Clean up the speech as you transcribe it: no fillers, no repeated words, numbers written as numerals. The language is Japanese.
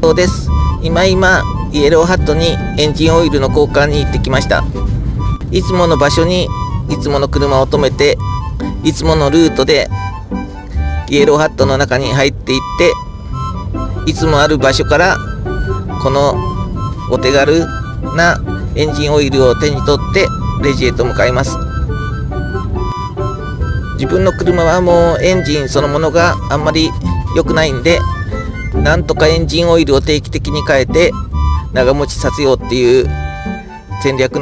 そうです。今イエローハットにエンジンオイルの交換に行ってきました。いつもの場所にいつもの車を止めて、いつものルートでイエローハットの中に入っていって、いつもある場所からこのお手軽なエンジンオイルを手に取ってレジへと向かいます。自分の車はもうエンジンそのものがあんまり良くないんで、なんとかエンジンオイルを定期的に変えて長持ちさせようっていう戦略なん